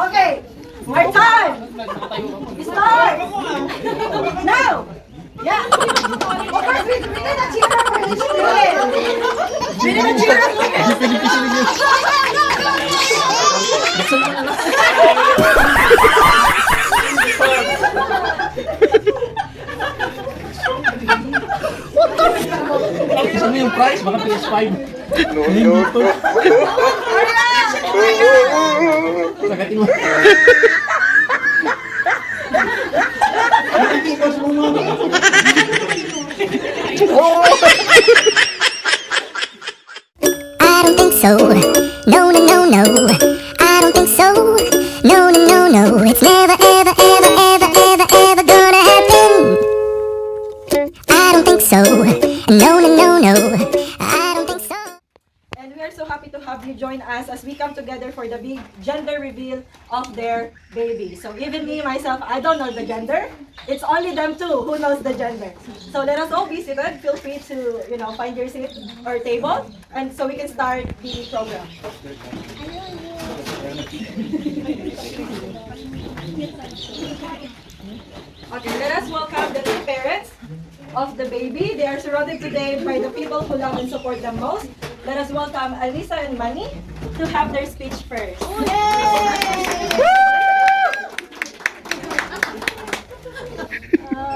Okay, our time. Start. Now. Yeah. Of course, we need a cheer for each team. We need a cheer. Ano yung price? Baka PS5. Sagatin mo. I don't think so. No, no, no, no. I don't think so. No, no, no, no. It's never, ever, ever, ever, ever, ever gonna happen. I don't think so. No, no, no, no. I don't think so. And we are so happy to have you join us as we come together for the big gender reveal of their baby. So even me, myself, I don't know the gender. It's only them two who knows the gender. So let us all be seated. Feel free to, find your seat or table. And so we can start the program. Okay, let us welcome the two parents of the baby. They are surrounded today by the people who love and support them most. Let us welcome Alisa and Manny to have their speech first.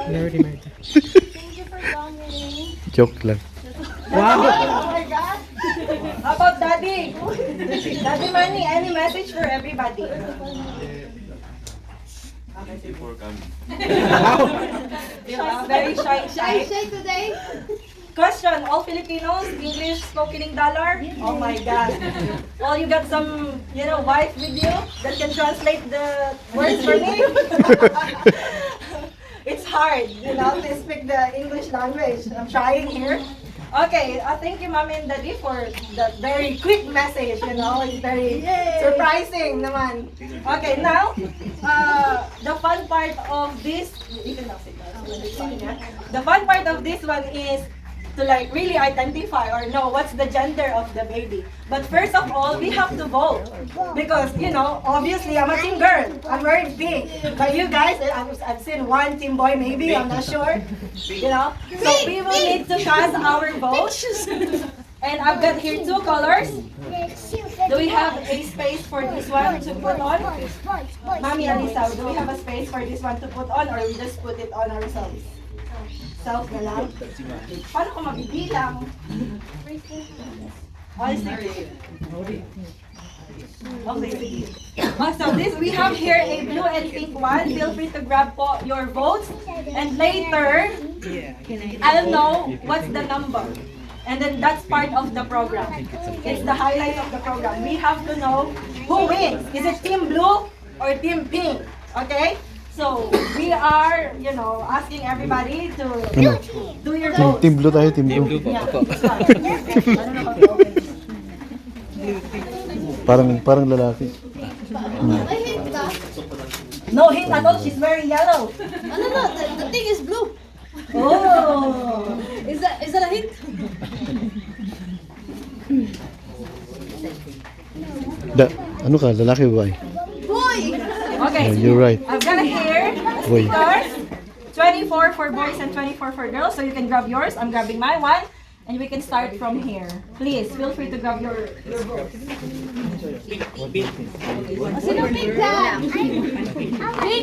Thank you for coming. Joke lang. Oh my God! How about Daddy? Daddy Manny, any message for everybody? Very shy. Shy today? Question, all Filipinos, English spoken dollar? Oh my God. Well, you got some, wife with you that can translate the words for me? It's hard, to speak the English language. I'm trying here. Okay, thank you, Mommy and Daddy, for that very quick message, It's very surprising naman. Okay, now, the fun part of this, you can now sit down. The fun part of this one is to really identify or know what's the gender of the baby. But first of all, we have to vote. Because, obviously I'm a team girl. I'm wearing pink. But you guys, I've seen one team boy maybe, I'm not sure. So we will need to cast our votes. And I've got here two colors. Do we have a space for this one to put on? Mami Alisa, do we have a space for this one to put on or we just put it on ourselves? Self na lang? Paano ko mabibilang? Oh, sige. Okay, sige. So this, we have here a blue and pink one. Feel free to grab po your votes. And later, I'll know what's the number. And then that's part of the program. It's the highlight of the program. We have to know who wins. Is it Team Blue or Team Pink? Okay? So, we are, asking everybody to do your votes. Team Blue tayo, Team Blue. Yeah, this one. I don't know how to open this. Parang lalaki. No hint at all, she's wearing yellow. No, the thing is blue. Oh! Is that a hint? Ano ka, lalaki ba? Boy! Okay, Yeah, you're right. I've got here Boy. stickers. 24 for boys and 24 for girls. So you can grab yours. I'm grabbing my one. And we can start from here. Please, feel free to grab your vote. Sino pink ka?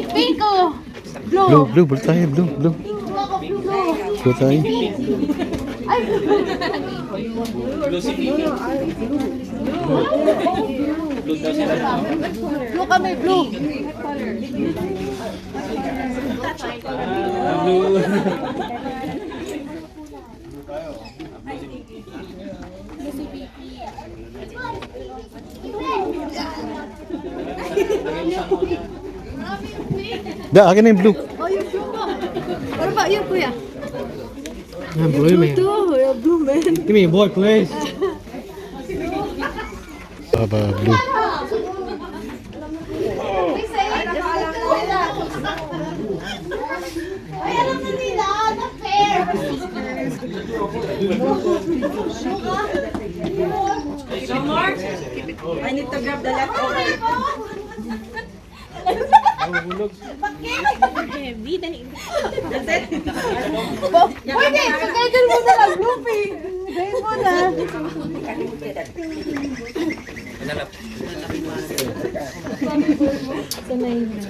Pink ko! Blue! Blue tayo, blue. Blue ako, blue. Blue tayo. Ay, blue! Blue kami, blue! Akin na yung blue. Oh, yung blue ko! Ano ba yun, kuya? Blue, man. Yung blue, man. Give me a boy, please. Blue. Ay, alam na nila, not fair! So Mark, I need to grab the leftover. Heavy, dali. That's it? Pwede, pagkaitan mo na lang, groupie. Gawin mo na. Sanay na.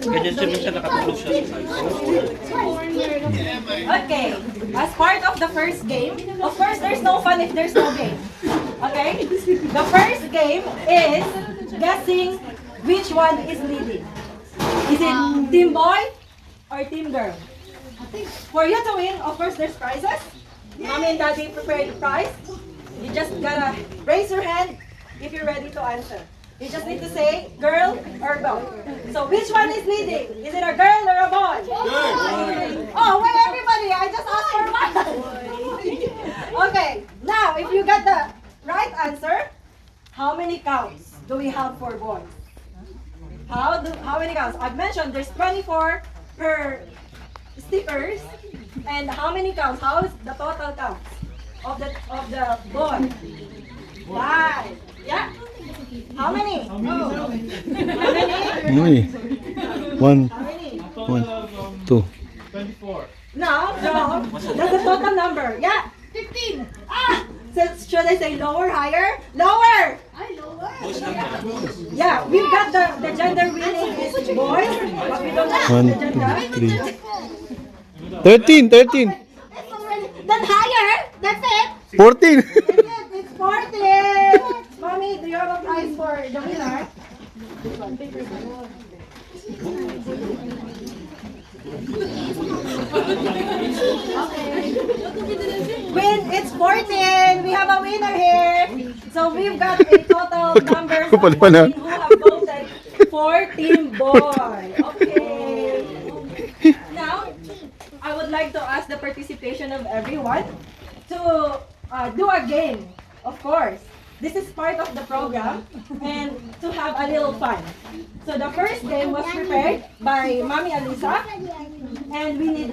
Ganyan siya minsan nakatulog siya. Okay, as part of the first game, of course there's no fun if there's no game. Okay? The first game is guessing which one is leading. Is it team boy or team girl? For you to win, of course there's prizes. Mommy and Daddy prepared the prize. You just gotta raise your hand if you're ready to answer. You just need to say girl or boy. So which one is leading? Is it a girl or a boy? Oh, wait, everybody! I just asked for one. Okay, now if you got the right answer, how many counts do we have for boys? How many counts? I've mentioned there's 24 per stickers, and how many counts? How is the total counts of the boy? 5. Yeah. How many? How many? Uy. One, How many? 1, 2. No, that's the total number. Yeah. 15. Ah! So should I say lower, higher? Lower! Ay, lower. Yeah, we've got the gender winning is boys, but we don't have 1, the gender. 2, 3. 13, 13. It's already, then higher! That's it! 14. That's it! It's 14! Mommy, do you have a prize for the winner? Win, it's 14! We have a winner here! So we've got a total number of Kupal pa na. 14 who have voted for Team Boy. Okay. Now, I would like to ask the participation of everyone to do a game, of course. This is part of the program and to have a little fun. So the first game was prepared by Mami Alisa, and we need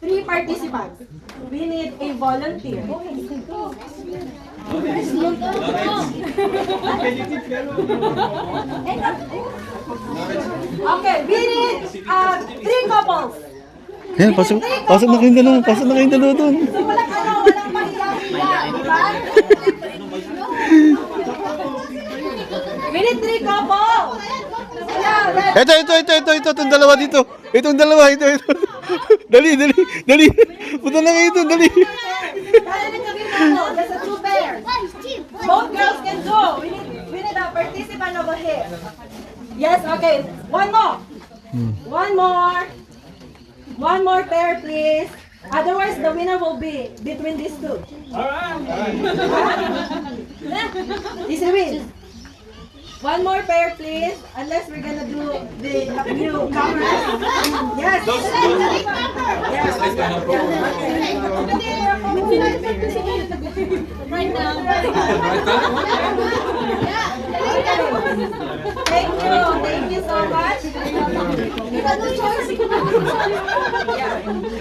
3 participants. We need a volunteer. Okay, we need 3 couples. Yan, pasok na kayong dalawa. Pasok na kayong dalawa doon. So walang mahiya-hiya, di ba? We need 3 couples. Yeah, Ito, itong dalawa dito. Itong dalawa, ito. Dali. Punta na kayo ito, dali. There's a 2 pairs. Both girls can go. We need a participant over here. Yes, okay. One more. One more pair, please. Otherwise, the winner will be between these 2. Alright. Is it win? One more pair, please. Unless we're gonna do the new cameras. Yes. Yes. Right now. Thank you so much.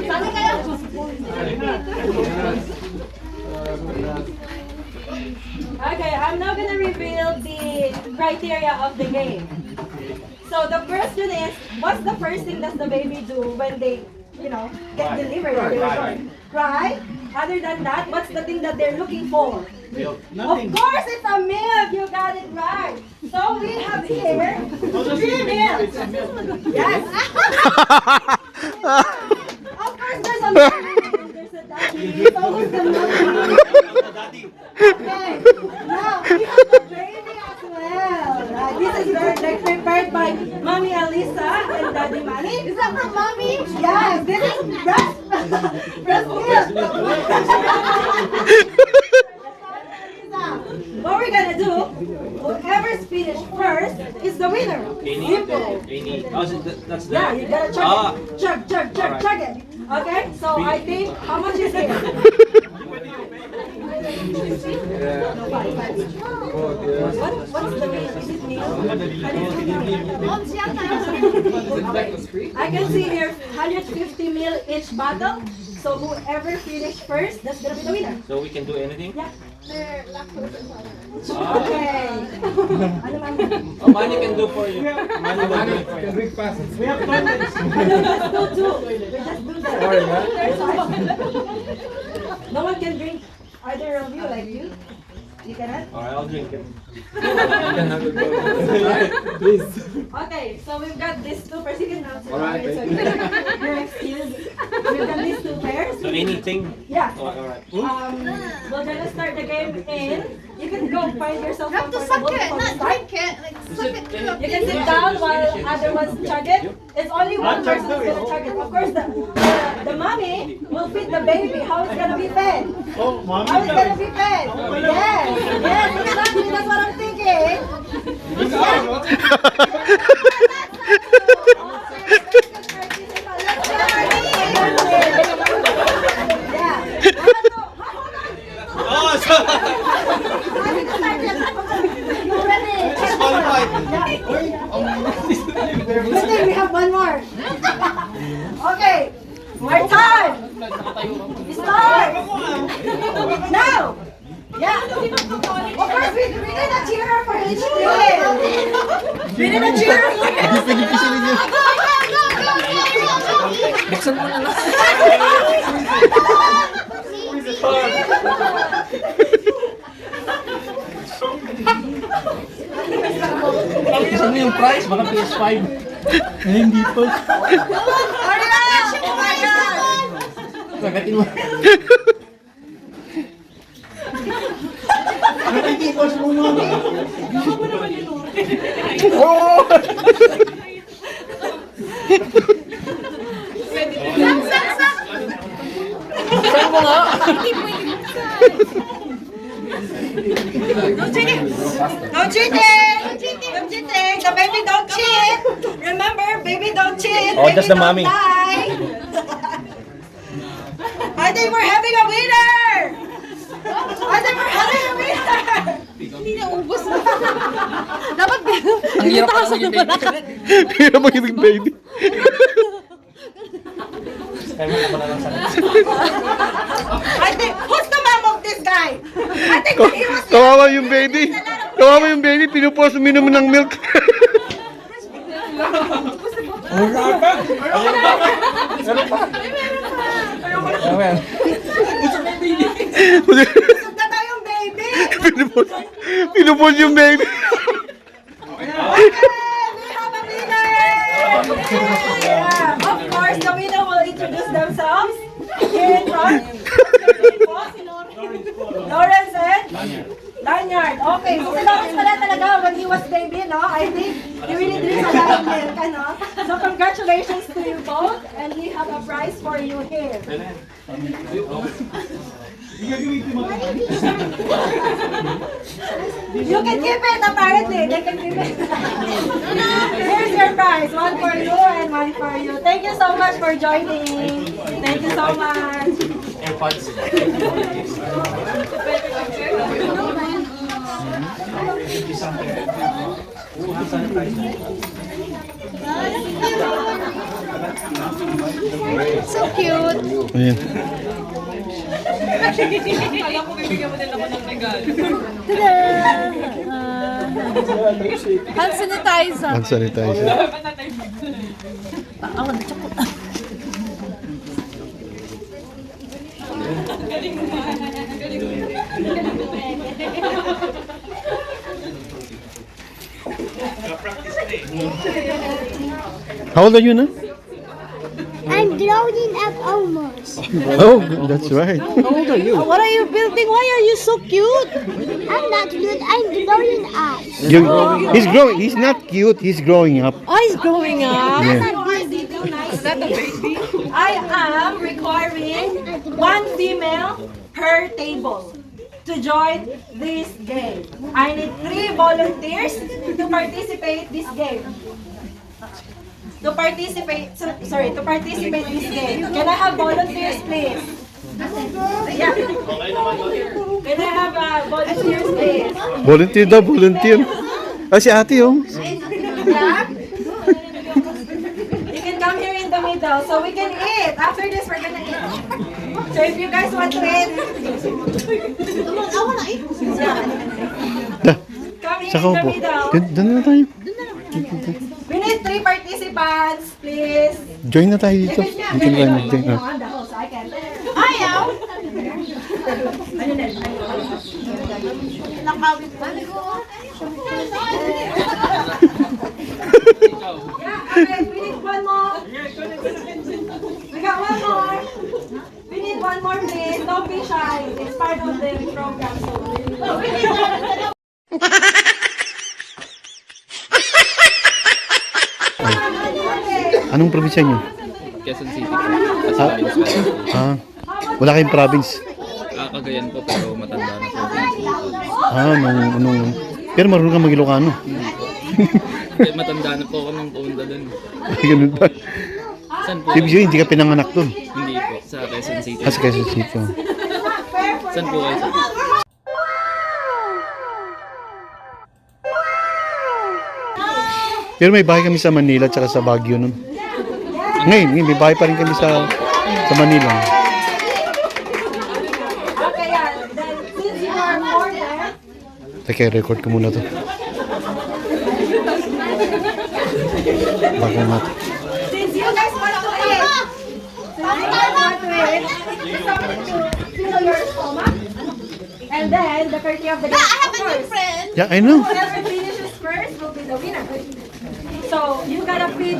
Sali kayo. Okay, I'm now gonna reveal the criteria of the game. So the question is, what's the first thing that the baby do when they, get delivered? Cry. Other than that, what's the thing that they're looking for? Of course, it's a milk. You got it right. So we have here 3 milks. Yes. Of course, there's a milk. There's a daddy. So who's the milk? Okay. Now we have the baby as well. This is prepared by Mommy Alisa and Daddy Manny. Is that from mommy? Yes, this is breast milk. What we're gonna do, whoever's finished first is the winner. Simple. That's Yeah, you gotta chug it. Okay, so I think, how much is it? No, 5. What's the meal? Is it meal? I can see here 150 ml each bottle. So whoever finish first, that's gonna be the winner. So we can do anything? Yeah. Okay. Ano man? Oh, money can do for you. Money will do it for you. Let's do two. Let's do that. No one can drink either of you like you. You cannot? Alright, I'll drink it. Okay, so we've got these two pairs. You can answer. Alright, so you're excused. We've got these two pairs. So anything? Yeah. Oh, alright. We're gonna start the game in. You can go find yourself You have to suck comfortable it, before we not start. drink it. Like, suck it through. You can sit down while other ones chug it. It's only one person who's gonna chug it. Of course, the mommy will feed the baby. How it's gonna be fed? How it's gonna be fed? Yes, yes, exactly. That's what I'm thinking. We have one more. Okay, more time. Start now. Yeah. Of course, we need a cheer for each team. We need a cheer for Saan mo yung price? Baka PS5. Hindi po. Sagatin mo. No cheating! No cheating! The baby don't cheat! Remember, baby don't cheat! Oh, baby that's the don't mommy. lie. I think we're having a winner! I think we're having a winner! Hindi na ubos na. Dapat Ang hirap pala maging baby. Hirap magiging baby. Kaya mo na lang sana. I think, who's the mom of this guy? I think he was Kawawa yung baby. Kawawa yung baby, pinupos uminom ng milk. Sunod na tayong baby! Pinupos yung baby. Okay, we have a winner! Yeah, of course, the winner will introduce themselves here in front. Lawrence and Lanyard. Okay, so si Lawrence pala talaga when he was baby, no? I think he really drinks a lot of milk, ano? So congratulations to you both, and we have a prize for you here. You can keep it, apparently. They can keep it. Here's your prize. One for you and one for you. Thank you so much for joining. Thank you so much. And funds. So cute. Ayan. Hand sanitizer. Hand sanitizer. How old are you now? I'm growing up almost. Oh, that's right. What are you building? Why are you so cute? I'm not good. I'm growing up. He's growing. He's not cute. He's growing up. Oh, he's growing up. Yeah. I am requiring one female per table to join this game. I need 3 volunteers to participate this game. To participate this game. Can I have volunteers, please? Yeah. Can I have volunteers, please? Volunteer daw, volunteer. Ah, si ate, oh. Yeah? You can come here in the middle so we can eat. After this, we're gonna eat. So if you guys want to eat, come here Saka in the po. middle. Doon na tayo. We need 3 participants, please. Join na tayo dito. If it's me, I'm Dito na tayo gonna mag-join. go Ah. on the host. I can. Ayaw! Yeah, okay, we need one more. We got one more. We need one more, please. Don't be shy. It's part of the program. So Anong probinsya nyo? Quezon City po. Kasi Valenzuela. Ah, wala kayong province. Cagayan po pero matanda na po. Ah, pero marunong ka mag-Ilocano. Kaya matanda na po kami pumunta doon. Ay, ganun ba? Saan po? Ibig sabihin, hindi ka pinanganak doon. Hindi po. Sa Quezon City. Kasi Quezon City. Oh. Saan po kayo? Pero may bahay kami sa Manila at sa Baguio nun. Ngayon, may bahay pa rin kami sa Manila. okay, yeah. Then since you are foreigner, Teka, record ko muna to. Bago natin. since you guys want to eat, it's something to fill your stomach. And then the courtesy of the guest. I have a new friend. Yeah, I know. Whoever finishes first will be the winner. So you gotta pick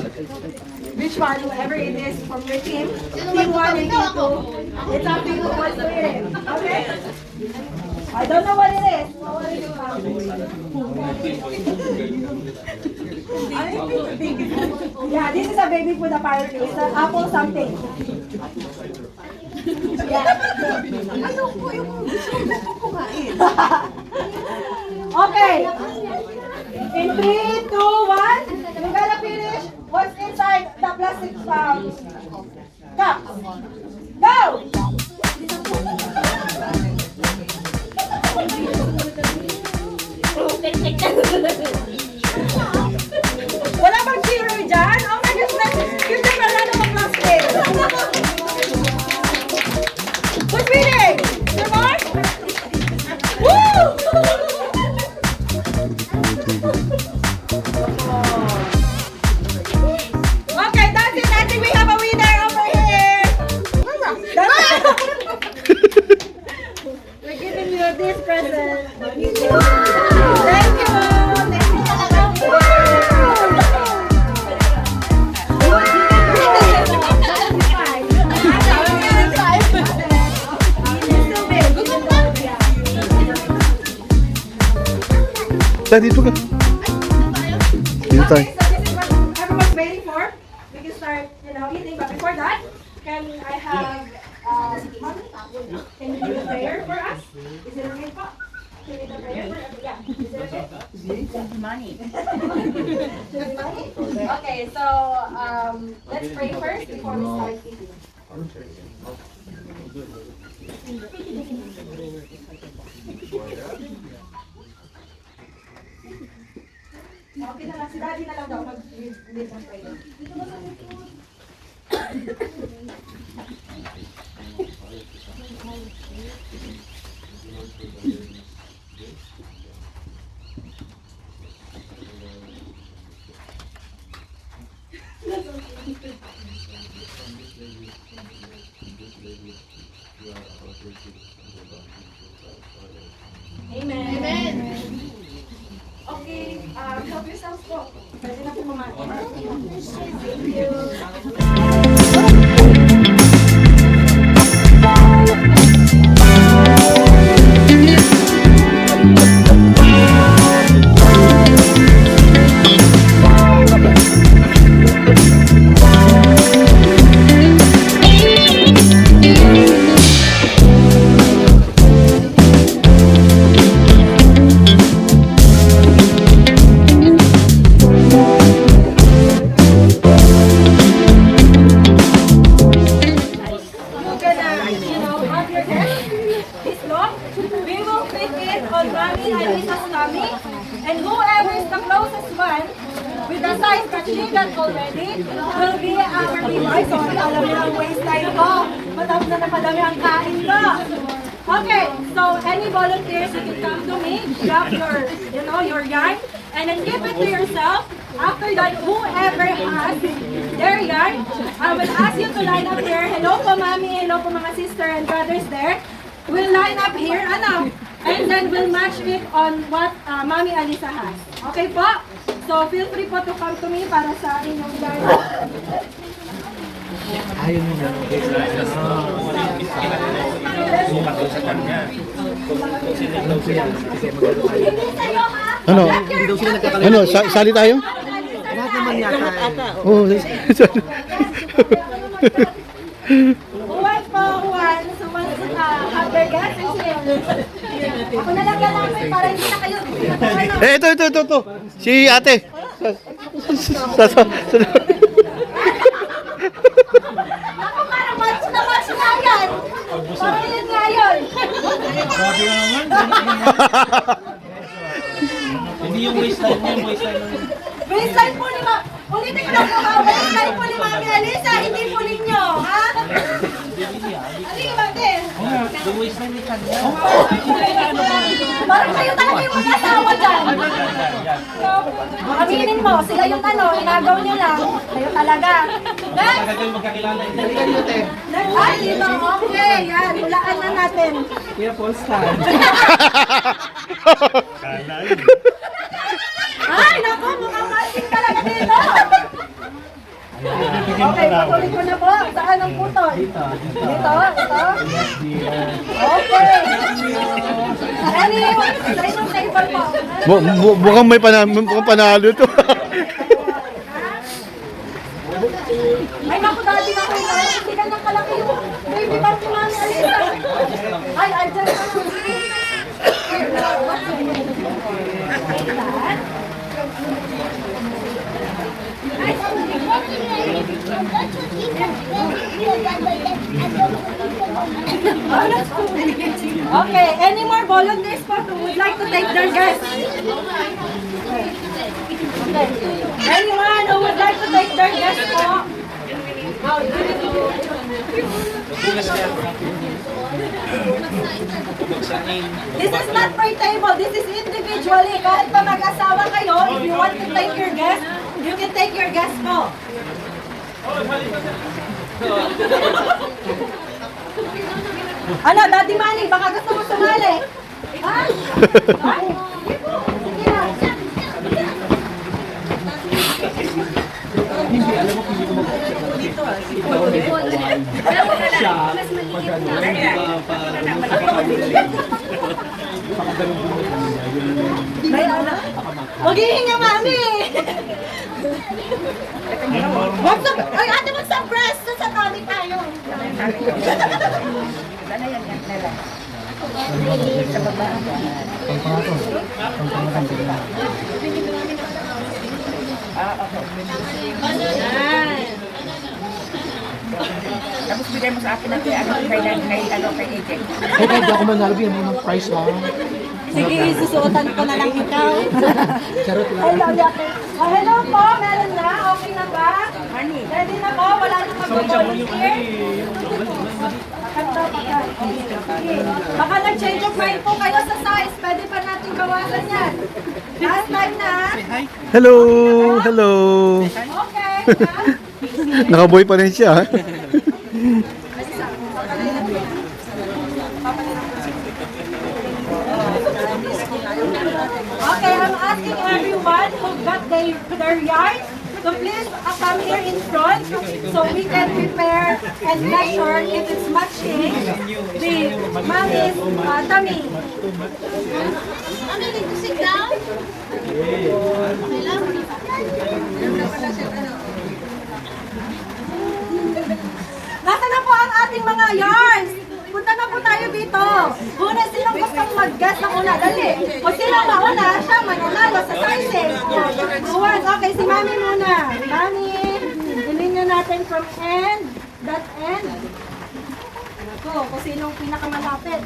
which one, whoever it is from your team. Team 1 and team 2. It's up to you who wants to eat it. Okay? I don't know what it is. What is it about? Yeah, this is a baby food apparently. It's an apple something. Yeah. Okay. In 3, 2, 1, we gotta finish what's inside the plastic cup. Go! Wala bang zero dyan? Oh my goodness, give them a lot of plastic. Who's winning? Your mark? Woo! Okay, that's it. I think we have a winner over here. We're giving you this present. Thank you. Thank you. Tayo, dito ka. Dito tayo. So this is what everyone's waiting for. We can start, eating. But before that, can I have, can you do the prayer for us? Is it okay, Pa? Can you do the prayer for everyone? Yeah. Is it okay? Money. Okay, so let's pray first before we start eating. Okay na lang, si Daddy na lang daw mag-lead ng prayer. Amen. Amen. Okay, help yourselves po. Pwede na po mamakin. Thank you. Mami Alisa's tummy. And whoever is the closest one with the size that she got already will be our winner. So, alam niyo ang waistline ko. Matapos na napadami ang kain ko. Okay, so any volunteers, you can come to me, grab your, your yarn, and then give it to yourself. After that, whoever has their yarn, I will ask you to line up here. Hello po, Mami. Hello po, mga sister and brothers there. We'll line up here, and then we'll match it on what Mami Alisa has. Okay po? So, feel free po to come to me para sa inyong yarn. Ayaw mo na. Hindi sa'yo, ha? Ano? Grab your- Ano, sali tayo? Lahat naman yata. Oo. Who wants po? Who wants? Who wants to have their guests? Ako na lang namin para hindi na kayo. Ito. Si ate. Ako parang match na yan. Parang yun nga yun. Hindi yung waistline niya, waistline lang. Waistline po ni ulitin ko lang mga waistline po ni Mami Alisa, hindi po ninyo, ha? Halika ba din? Yung waistline ni kanya. Parang kayo talaga yung mag-asawa dyan. Aminin mo, sila yung inagaw nyo lang. Kayo talaga. Next! Tagal kayo magkakilala. Ay, dito, okay. Yan, hulaan na natin. Kuya Paul Stan. Ay, naku, mukhang masing talaga dito. Okay, patuloy ko na po. Saan ang putol? Dito. Ito? Okay. Anyway, sa inyong table po. Mukhang may panalo to. Ay, naku, dati na kayo. Hindi ka nang kalaki yung baby bump ni Mami Alisa. Ay, andyan ka Okay, any more volunteers po who would like to take their guests? Okay. Anyone who would like to take their guests po? This is not per table, this is individually. Kahit pa mag-asawa kayo, if you want to take your guest, you can take your guest po. Ano, Daddy Manny, baka gusto mo sumali? Ha? Ha? Sige na. May ano? Maghihinga, Mami! Ay, ate, mag-suppress! Sa kami tayo. Tapos bigay mo sa akin na kay AJ. Hey, kahit di ako manalo, bigyan mo ng price ha. Sige, susuotan ko na lang ikaw. Charot lang. Hello po, meron na? Okay na ba? Ready na po? Wala na mag-volunteer? Baka nag-change of mind po kayo sa size. Pwede pa natin bawasan yan. Last time na. Hello. Okay. Nakaboy pa rin siya. Okay, I'm asking everyone who got their yarn to please come here in front so we can prepare and measure if it's matching the mommy's tummy. Mommy, need to sit down? Nasaan na po ang ating mga yarns? Punta na po tayo dito. Una, sinong gustong mag-guess na una? Dali. Kung sino mauna, siya mananalo sa sizing. Buwan. Okay, si Mami muna. Mami, ilinya natin from end, that end, ko kung sinong pinakamalapit.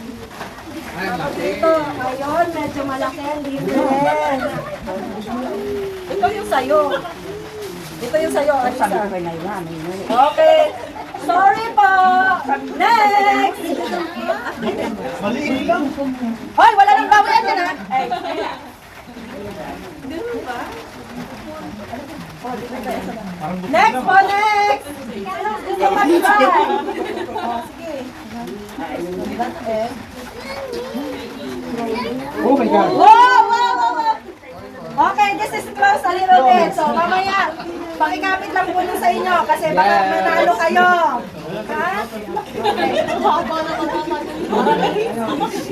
Tapos dito, ayun, medyo malaki ang difference. Ito yung sayo. Ito yung sayo, Alisa. Okay. Sorry po. Next. Maliit lang. Hoy, wala nang bawayan dyan ha. Ay. Next po, next. Gusto mag-try. Oh, sige. Oh my God. Wow. Okay, this is close a little bit. So, mamaya, pakikapit lang po nun sa inyo kasi baka manalo kayo. Ha? Okay.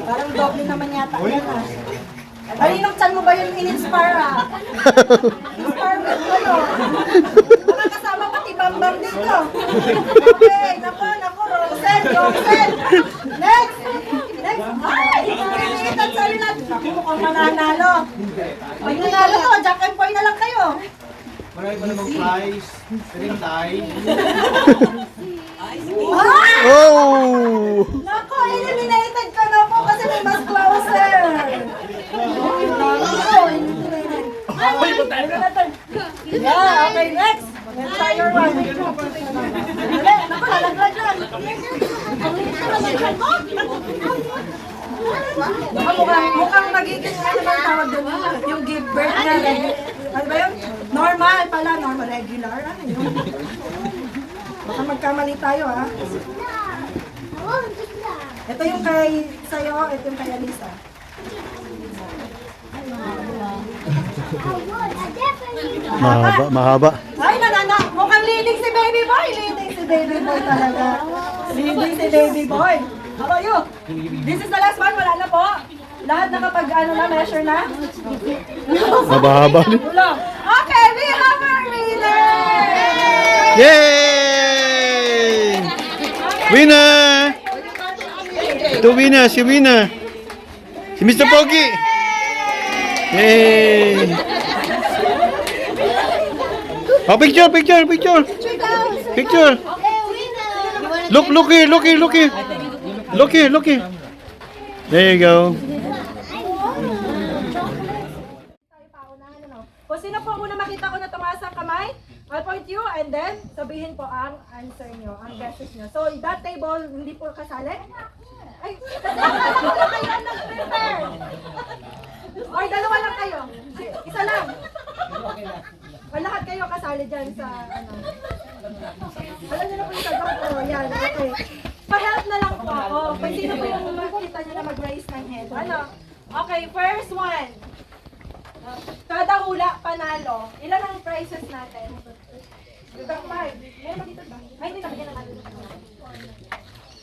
Parang doble naman yata. Yan ha. Kaninong chan mo ba yung in-inspire ha? Inspire mo yung ano? Mga kasama pati Bambam dito. Okay, naku, Rosel. Next! Ay, pinilitan sa rin natin. Naku, mukhang mananalo. Pag nanalo to, Jack and Poy na lang kayo. Marami pa namang prize. Ring tie. Ah! Oh! Naku, eliminated ka na po kasi may mas closer. Naku, eliminated. Yeah, okay, next. Let's try your one. Dali, naku, lalaglag lang. Mukhang magiging ano bang tawag doon? Yung give birth na ano ba yun? Normal pala, normal, regular. Ano yun? Baka magkamali tayo ha. Ito yung kay sa'yo, ito yung kay Alisa. Mahaba. Ay, mukhang leading si baby boy. Leading si baby boy talaga. Leading si baby boy. How about you? This is the last one, wala na po. Lahat nakapag measure na? Mahaba. Tulong. Okay, we have our winner! Yay! Winner! Ito winner, si winner. Si Mr. Pogi. Yay! Oh, picture. Look here. There you go. Kung sino po muna makita ko na tumaas ang kamay, I'll point you and then sabihin po ang answer nyo, ang guesses nyo. So, that table, hindi po kasali? Ay, kasi wala kayo nag-prepare. Or dalawa lang kayo. Isa lang. O lahat kayo kasali dyan sa ano. Alam nyo na po yung sagot ko. Yan, okay. Pa-help na lang po ako. Pag sino po yung makita nyo na mag-raise ng head. Ano? Okay, first one. Kada hula, panalo. Ilan ang prizes natin? Yung 5. Meron ba dito ba? Ay, hindi na.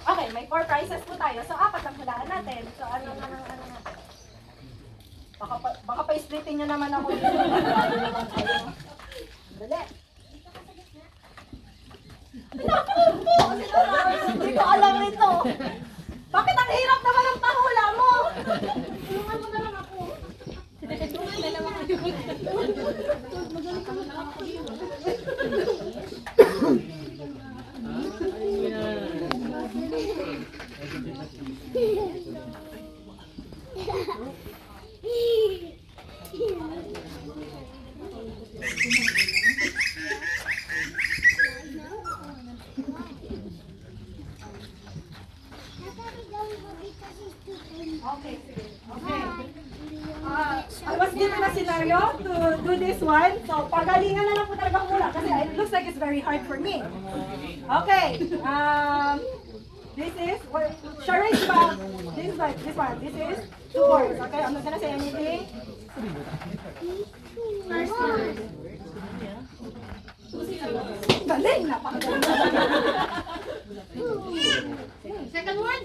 Okay, may 4 prizes po tayo. So, 4 ang hulaan natin. So, ano natin? Baka pa-splitin nyo naman ako dito. Dali. Hindi ko alam ito. Bakit ang hirap naman ang pahula mo? Tulungan mo na lang ako. Tulungan na lang ako. Okay. I was given a scenario to do this one. So, pagalingan na lang po talaga mula kasi it looks like it's very hard for me. Okay. This is, charades ba? This is like, this one. This is 2 words. Okay, I'm not gonna say anything. First word. Galing! Napakagaling. Second word?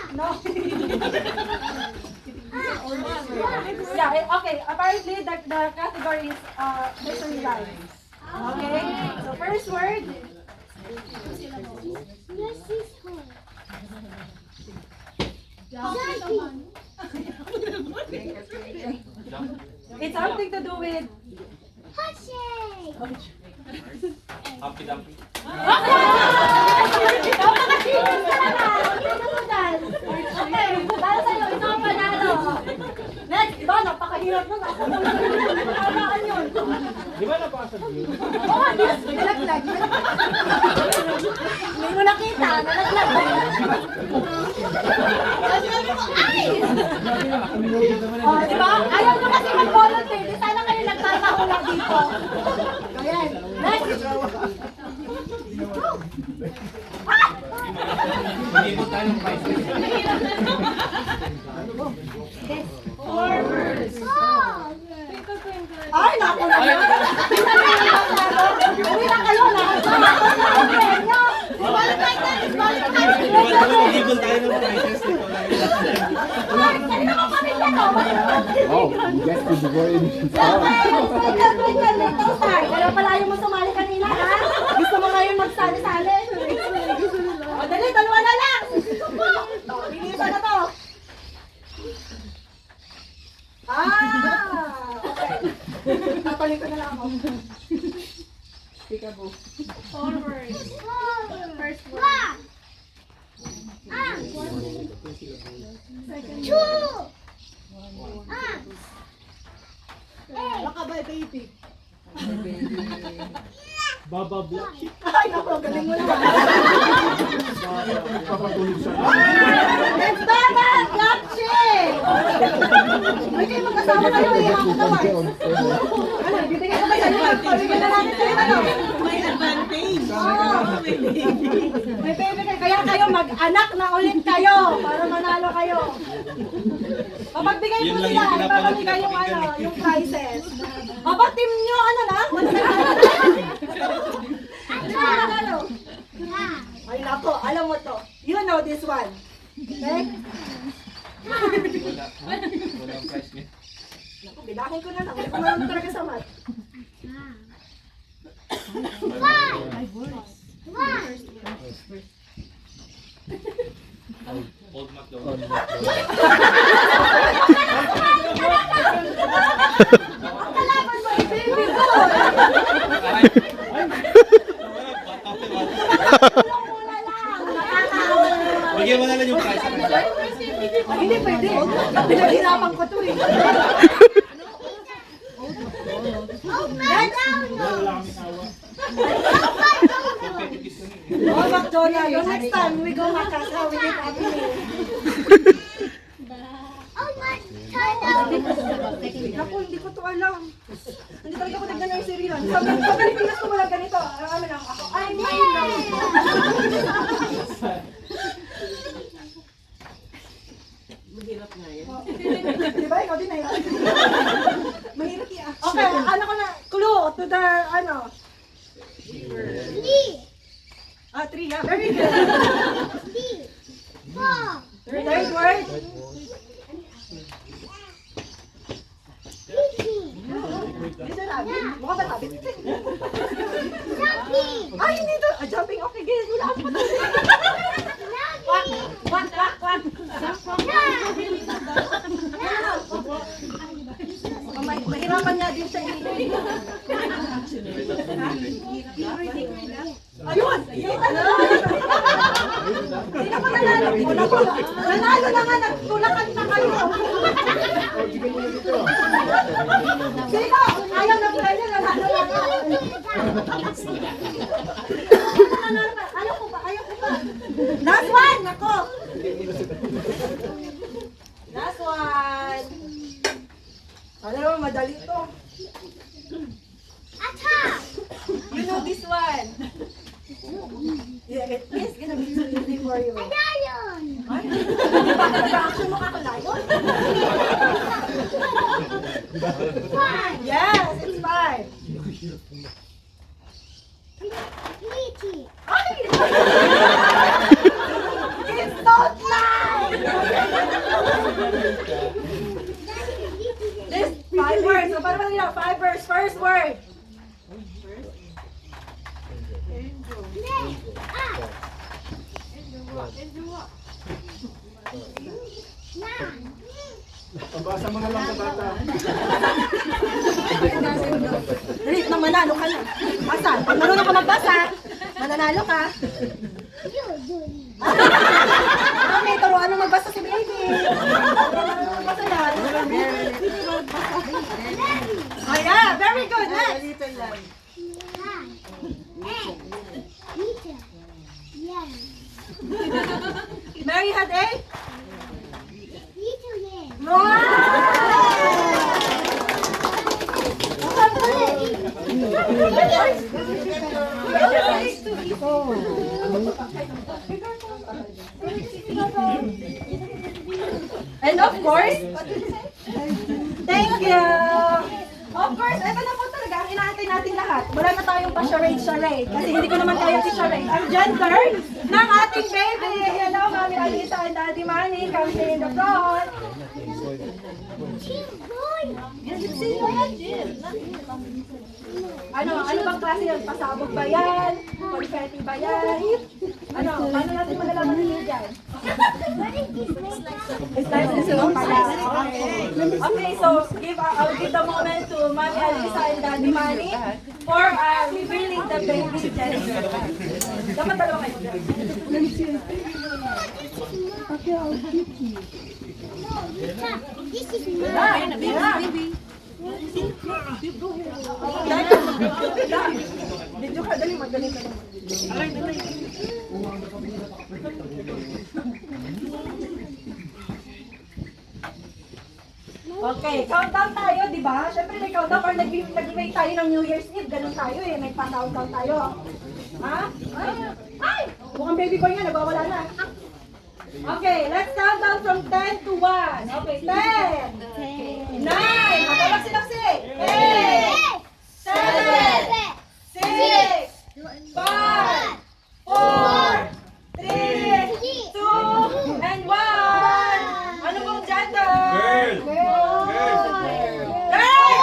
No. Yeah, okay. Apparently, the category is nursery rhymes. Okay? So, first word. It's something to do with... Happy dumpy. Okay, para sa'yo, ito ang panalo. Next, diba, napakahirap nun. Ako kung nalakaan yun. Di ba napasa view? Oo, nalaglag. Hindi mo nakita, nalaglag. Oh, diba? Ayaw nyo kasi mag-volunteer. Di sana kayo nagtatahula dito. Ayan. Next. Mag-ibot tayo ng price. Ay, naku na. Uwi na kayo na. Mag-ibot tayo ng prices. Oh, you get to the boy. Kaya pala ayaw mo sumali kanina, ha? Gusto mo ngayon magsali-sali? O, dali, dalawa na lang! Linisan na to! Okay. Tatali ko na lang ako. Peekaboo. Forward. First word. Baka ba, baby? Baba Black Sheep. Ay, naku, galing mo naman. It's Baba Black Sheep! Ay, kayo magkasama kayo, ihako naman. Ano, bibigay ko ba sa'yo? Bibigyan na natin sa'yo, ano? May advantage. May baby kayo. Kaya kayo mag-anak na ulit kayo para manalo kayo. Papagbigay mo sila, ipapamigay yung ano, yung prizes. Aba, team nyo, ano na? Ano? Ay, nako, alam mo to. You know this one. Okay? Walang price niya. Naku, bilangin ko na lang. Hindi ko naman talaga sa mat. Old McDonald. Ang kalaban mo, ay baby ko! Tulong muna lang. Nakakawa. Bigyan mo na lang yung price. Ay, hindi pwede. Pinaghirapan ko to eh. Next! Oh, McDonald. Yung next time we go Macasa, we get happy meal. Naku, hindi ko to alam. Hindi talaga ko tignan yung serial. Sa Pilipinas ko wala ganito. Ano lang ako. Ay, may lang. Mahirap nga yan. Diba? Ikaw din na yan. Mahirap yan. Okay, ano ko na, clue to the, ano? Three, yeah. Very good. Third word. Dito rabbit. Mukha ba rabbit? Ay, hindi to. Jumping. Okay, good. Wala ako pa to. Quack, quack, quack. Mahirapan nga din siya. Ayun! Hindi na pa nanalo. Nanalo na nga. Nagtulakan na kayo. Sino? Ayaw na pala niya. Nanalo na nga. Ayaw ko ba? Ayaw ko ba? Last one! Ako! Last one! Ano naman, madali to. You know this one. Yeah, it's gonna be too easy for you. Ay, bakit reaction mo ako layon? Yes, it's fine. Ay! It's not loud! This 5 words. So, paano ba nila? 5 words. First word. Dali, nang manalo ka na. Asa? Pag marunong ka magbasa, mananalo ka. Okay, turuan mo magbasa si baby. Magbasa yan. Oh yeah, very good. Next. Mary had a? And of course, thank you. Of course, ito na po talaga ang inaantay natin lahat. Wala na tayong pa-charade-charade kasi hindi ko naman kaya i-charade ang gender ng ating baby. Hello, Mami Alisa and Daddy Manny. Come here in the front. Ano bang klase yan? Pasabog ba yan? Confetti ba yan? Ano? Paano natin malalaman ninyo dyan? It's like this one pala. Okay, so I'll give the moment to Mami Alisa and Daddy Manny for revealing the baby gender. Dapat dalawa kayo dyan. This is mine. Video ka, dali, magaling ka naman. Okay, countdown tayo, di ba? Siyempre may countdown or nag-wait tayo ng New Year's Eve. Ganun tayo eh, may pa-countdown tayo. Ha? Ay! Mukhang baby boy nga, nagwawala na. Okay, let's count down from 10 to 1. Okay, 10, 9, magpapagsi-laksi. 8, 7, 6, 5, 4, 3, 2, and 1. Ano pong gender? Girl! Ay!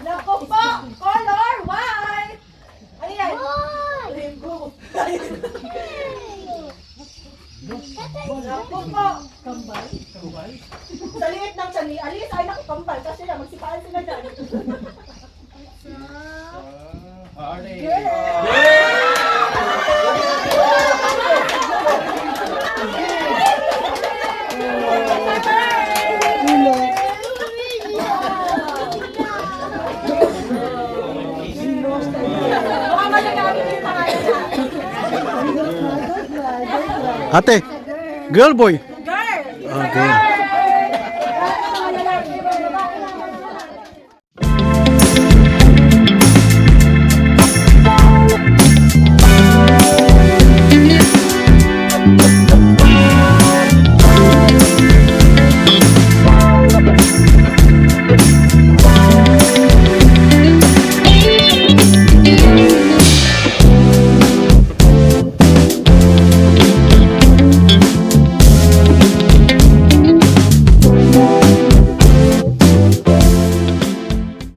Naku po! Color white! Ano yan? Rainbow! Naku po! Kambal? Sa liit ng tiyan ni Alice ay naku kambal kasi na magsipaan sila dyan. Mukhang magagamit yung pangalan na. Ate, girl boy. Girl! It's a Okay. girl!